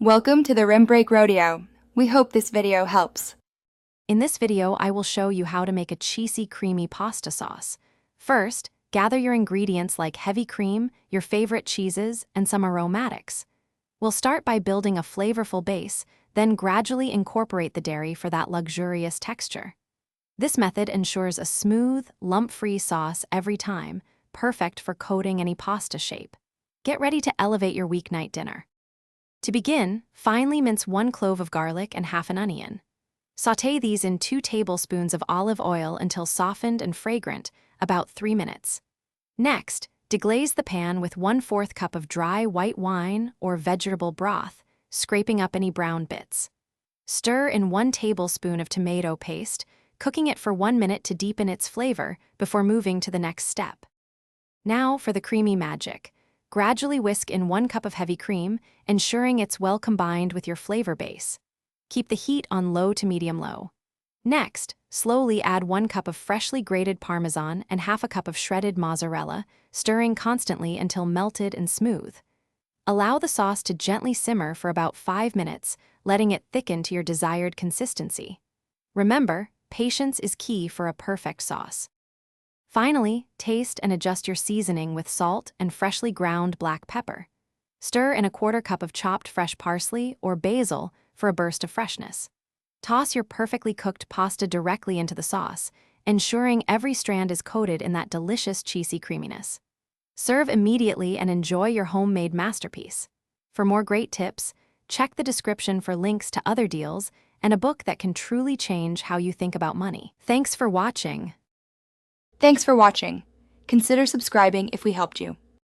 Welcome to the Rim Break Rodeo. We hope this video helps. In this video, I will show you how to make a cheesy, creamy pasta sauce. First, gather your ingredients like heavy cream, your favorite cheeses, and some aromatics. We'll start by building a flavorful base, then gradually incorporate the dairy for that luxurious texture. This method ensures a smooth, lump-free sauce every time, perfect for coating any pasta shape. Get ready to elevate your weeknight dinner. To begin, finely mince 1 clove of garlic and half an onion. Sauté these in 2 tablespoons of olive oil until softened and fragrant, about 3 minutes. Next, deglaze the pan with 1/4 cup of dry white wine or vegetable broth, scraping up any brown bits. Stir in 1 tablespoon of tomato paste, cooking it for 1 minute to deepen its flavor before moving to the next step. Now for the creamy magic. Gradually whisk in 1 cup of heavy cream, ensuring it's well combined with your flavor base. Keep the heat on low to medium-low. Next, slowly add 1 cup of freshly grated Parmesan and half a cup of shredded mozzarella, stirring constantly until melted and smooth. Allow the sauce to gently simmer for about 5 minutes, letting it thicken to your desired consistency. Remember, patience is key for a perfect sauce. Finally, taste and adjust your seasoning with salt and freshly ground black pepper. Stir in 1/4 cup of chopped fresh parsley or basil for a burst of freshness. Toss your perfectly cooked pasta directly into the sauce, ensuring every strand is coated in that delicious cheesy creaminess. Serve immediately and enjoy your homemade masterpiece. For more great tips, check the description for links to other deals and a book that can truly change how you think about money. Thanks for watching. Thanks for watching. Consider subscribing if we helped you.